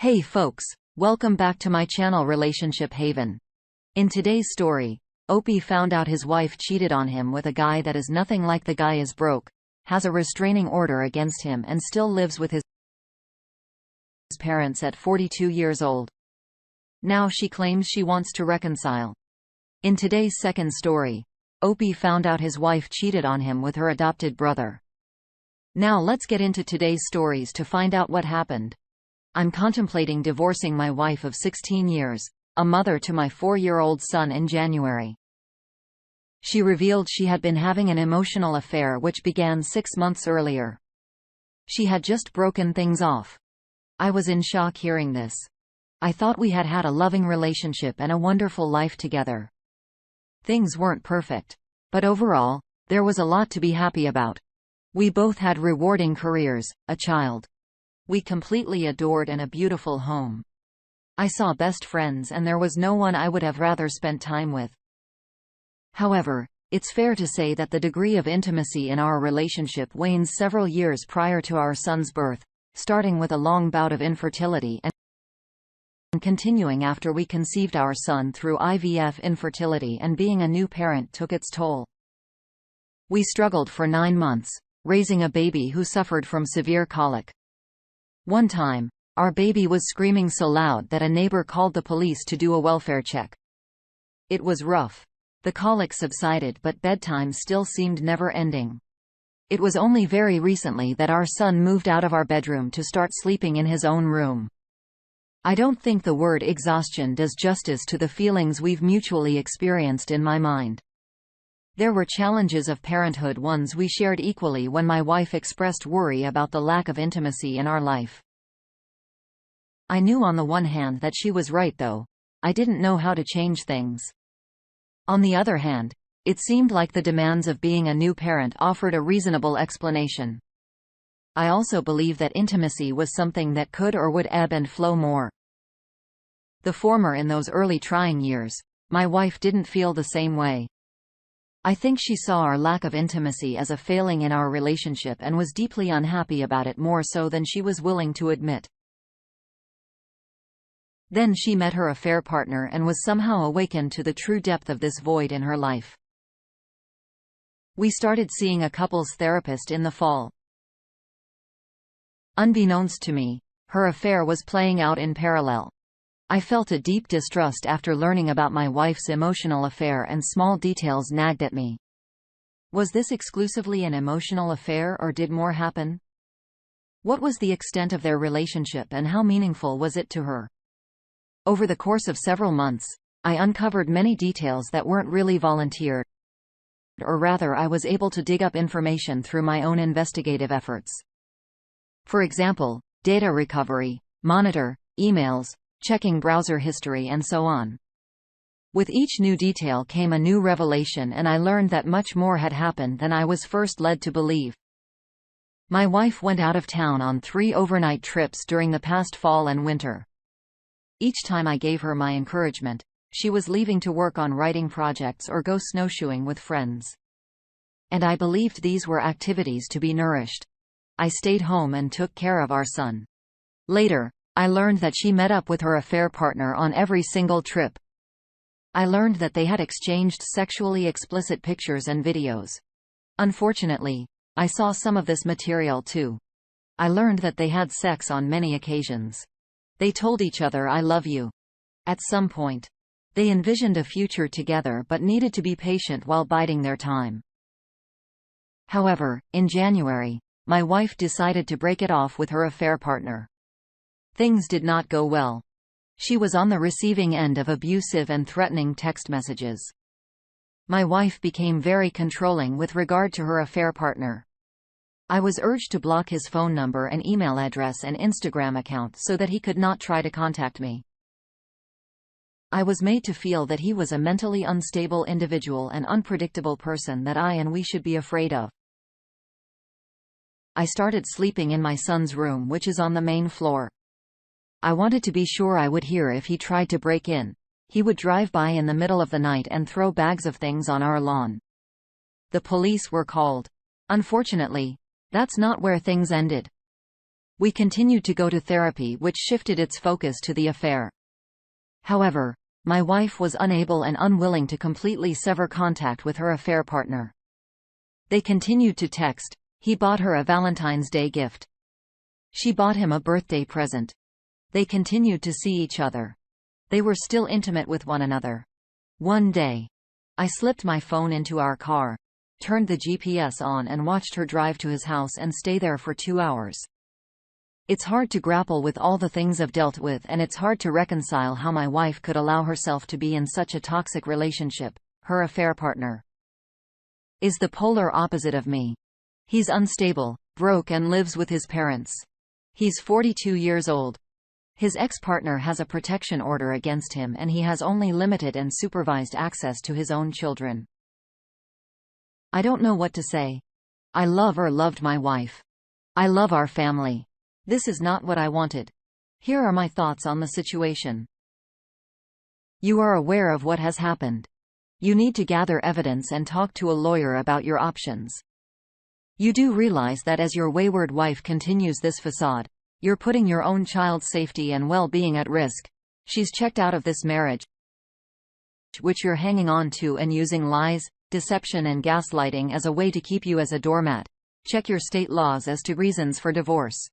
Hey folks, welcome back to my channel Relationship Haven. In today's story, Opie found out his wife cheated on him with a guy that is nothing like the guy is broke, has a restraining order against him and still lives with his parents at 42 years old. Now she claims she wants to reconcile. In today's second story, Opie found out his wife cheated on him with her adopted brother. Now let's get into today's stories to find out what happened. I'm contemplating divorcing my wife of 16 years, a mother to my 4-year-old son in January. She revealed she had been having an emotional affair which began 6 months earlier. She had just broken things off. I was in shock hearing this. I thought we had had a loving relationship and a wonderful life together. Things weren't perfect, but overall, there was a lot to be happy about. We both had rewarding careers, a child we completely adored and a beautiful home. I saw best friends and there was no one I would have rather spent time with. However, it's fair to say that the degree of intimacy in our relationship wanes several years prior to our son's birth, starting with a long bout of infertility and continuing after we conceived our son through IVF. Infertility and being a new parent took its toll. We struggled for 9 months, raising a baby who suffered from severe colic. One time, our baby was screaming so loud that a neighbor called the police to do a welfare check. It was rough. The colic subsided but bedtime still seemed never-ending. It was only very recently that our son moved out of our bedroom to start sleeping in his own room. I don't think the word exhaustion does justice to the feelings we've mutually experienced in my mind. There were challenges of parenthood, ones we shared equally, when my wife expressed worry about the lack of intimacy in our life. I knew on the one hand that she was right, though I didn't know how to change things. On the other hand, it seemed like the demands of being a new parent offered a reasonable explanation. I also believe that intimacy was something that could or would ebb and flow more. The former in those early trying years. My wife didn't feel the same way. I think she saw our lack of intimacy as a failing in our relationship and was deeply unhappy about it, more so than she was willing to admit. Then she met her affair partner and was somehow awakened to the true depth of this void in her life. We started seeing a couples therapist in the fall. Unbeknownst to me, her affair was playing out in parallel. I felt a deep distrust after learning about my wife's emotional affair, and small details nagged at me. Was this exclusively an emotional affair, or did more happen? What was the extent of their relationship and how meaningful was it to her? Over the course of several months, I uncovered many details that weren't really volunteered, or rather I was able to dig up information through my own investigative efforts. For example, data recovery, monitor, emails, checking browser history and so on. With each new detail came a new revelation, and I learned that much more had happened than I was first led to believe. My wife went out of town on 3 overnight trips during the past fall and winter. Each time I gave her my encouragement, she was leaving to work on writing projects or go snowshoeing with friends. And I believed these were activities to be nourished. I stayed home and took care of our son. Later, I learned that she met up with her affair partner on every single trip. I learned that they had exchanged sexually explicit pictures and videos. Unfortunately, I saw some of this material too. I learned that they had sex on many occasions. They told each other "I love you." At some point, they envisioned a future together but needed to be patient while biding their time. However, in January, my wife decided to break it off with her affair partner. Things did not go well. She was on the receiving end of abusive and threatening text messages. My wife became very controlling with regard to her affair partner. I was urged to block his phone number and email address and Instagram account so that he could not try to contact me. I was made to feel that he was a mentally unstable individual and unpredictable person that I and we should be afraid of. I started sleeping in my son's room, which is on the main floor. I wanted to be sure I would hear if he tried to break in. He would drive by in the middle of the night and throw bags of things on our lawn. The police were called. Unfortunately, that's not where things ended. We continued to go to therapy, which shifted its focus to the affair. However, my wife was unable and unwilling to completely sever contact with her affair partner. They continued to text. He bought her a Valentine's Day gift. She bought him a birthday present. They continued to see each other. They were still intimate with one another. One day, I slipped my phone into our car, turned the GPS on and watched her drive to his house and stay there for 2 hours. It's hard to grapple with all the things I've dealt with, and it's hard to reconcile how my wife could allow herself to be in such a toxic relationship. Her affair partner is the polar opposite of me. He's unstable, broke and lives with his parents. He's 42 years old. His ex-partner has a protection order against him and he has only limited and supervised access to his own children. I don't know what to say. I love or loved my wife. I love our family. This is not what I wanted. Here are my thoughts on the situation. You are aware of what has happened. You need to gather evidence and talk to a lawyer about your options. You do realize that as your wayward wife continues this facade, you're putting your own child's safety and well-being at risk. She's checked out of this marriage, which you're hanging on to and using lies, deception and gaslighting as a way to keep you as a doormat. Check your state laws as to reasons for divorce.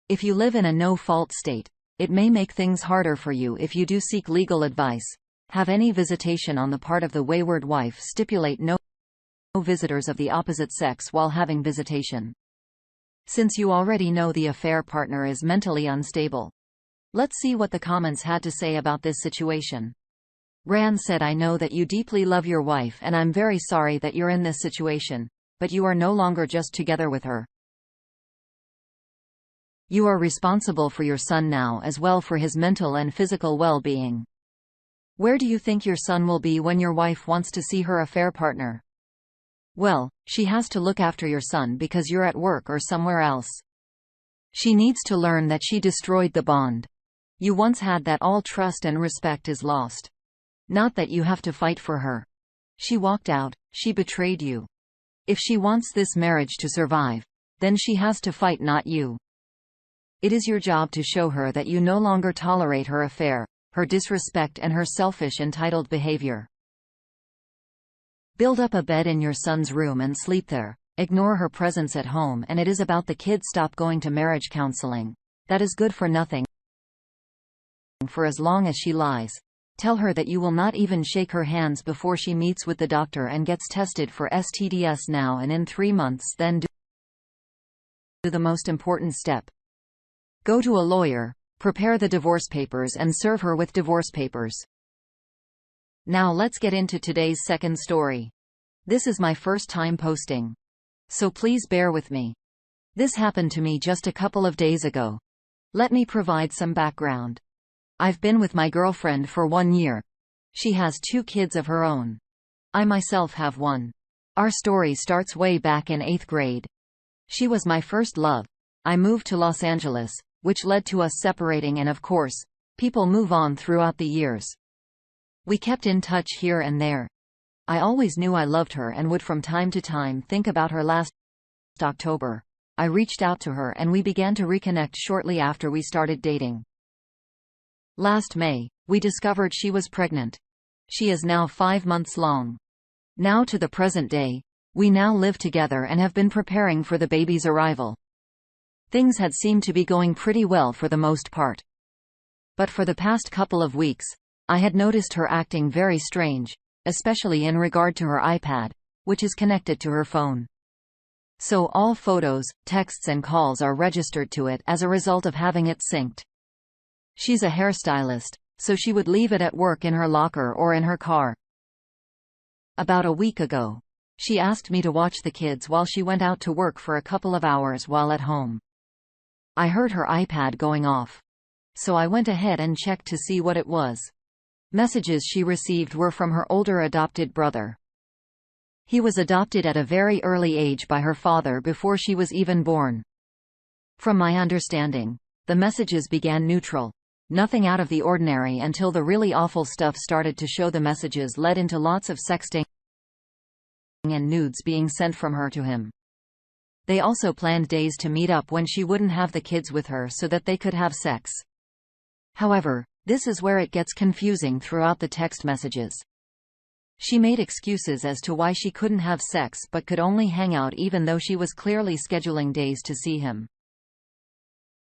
If you live in a no-fault state, it may make things harder for you if you do seek legal advice. Have any visitation on the part of the wayward wife. Stipulate no visitors of the opposite sex while having visitation. Since you already know the affair partner is mentally unstable, let's see what the comments had to say about this situation. Ran said, I know that you deeply love your wife and I'm very sorry that you're in this situation, but you are no longer just together with her. You are responsible for your son now as well, for his mental and physical well-being. Where do you think your son will be when your wife wants to see her affair partner? Well, she has to look after your son because you're at work or somewhere else. She needs to learn that she destroyed the bond you once had, that all trust and respect is lost. Not that you have to fight for her. She walked out, she betrayed you. If she wants this marriage to survive, then she has to fight, not you. It is your job to show her that you no longer tolerate her affair, her disrespect and her selfish, entitled behavior. Build up a bed in your son's room and sleep there. Ignore her presence at home, and it is about the kids. Stop going to marriage counseling. That is good for nothing. For as long as she lies. Tell her that you will not even shake her hands before she meets with the doctor and gets tested for STDs now and in 3 months. Then do the most important step. Go to a lawyer, prepare the divorce papers and serve her with divorce papers. Now let's get into today's second story. This is my first time posting, so please bear with me. This happened to me just a couple of days ago. Let me provide some background. I've been with my girlfriend for 1 year. She has 2 kids of her own. I myself have 1. Our story starts way back in 8th grade. She was my first love. I moved to Los Angeles, which led to us separating, and of course, people move on throughout the years. We kept in touch here and there. I always knew I loved her and would from time to time think about her. Last October, I reached out to her and we began to reconnect shortly after we started dating. Last May, we discovered she was pregnant. She is now 5 months long. Now to the present day, we now live together and have been preparing for the baby's arrival. Things had seemed to be going pretty well for the most part. But for the past couple of weeks, I had noticed her acting very strange, especially in regard to her iPad, which is connected to her phone. So all photos, texts and calls are registered to it as a result of having it synced. She's a hairstylist, so she would leave it at work in her locker or in her car. About a week ago, she asked me to watch the kids while she went out to work for a couple of hours while at home. I heard her iPad going off, so I went ahead and checked to see what it was. Messages she received were from her older adopted brother. He was adopted at a very early age by her father before she was even born. From my understanding, the messages began neutral, nothing out of the ordinary, until the really awful stuff started to show. The messages led into lots of sexting and nudes being sent from her to him. They also planned days to meet up when she wouldn't have the kids with her so that they could have sex. However, this is where it gets confusing throughout the text messages. She made excuses as to why she couldn't have sex but could only hang out even though she was clearly scheduling days to see him.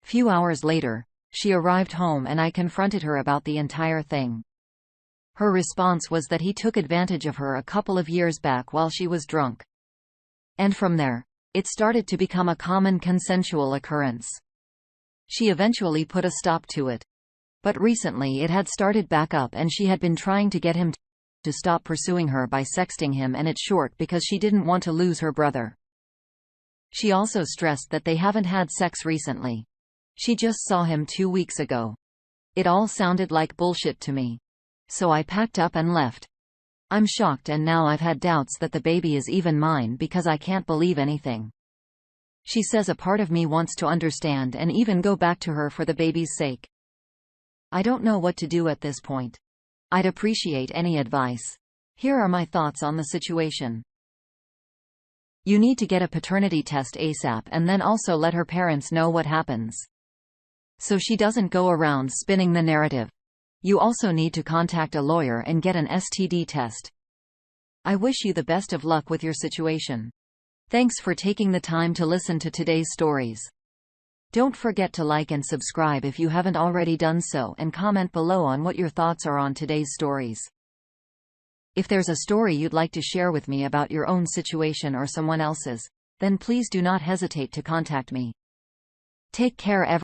Few hours later, she arrived home and I confronted her about the entire thing. Her response was that he took advantage of her a couple of years back while she was drunk. And from there, it started to become a common consensual occurrence. She eventually put a stop to it. But recently it had started back up and she had been trying to get him to stop pursuing her by sexting him, and it's short because she didn't want to lose her brother. She also stressed that they haven't had sex recently. She just saw him 2 weeks ago. It all sounded like bullshit to me. So I packed up and left. I'm shocked, and now I've had doubts that the baby is even mine because I can't believe anything. She says a part of me wants to understand and even go back to her for the baby's sake. I don't know what to do at this point. I'd appreciate any advice. Here are my thoughts on the situation. You need to get a paternity test ASAP and then also let her parents know what happens, so she doesn't go around spinning the narrative. You also need to contact a lawyer and get an STD test. I wish you the best of luck with your situation. Thanks for taking the time to listen to today's stories. Don't forget to like and subscribe if you haven't already done so, and comment below on what your thoughts are on today's stories. If there's a story you'd like to share with me about your own situation or someone else's, then please do not hesitate to contact me. Take care, everyone.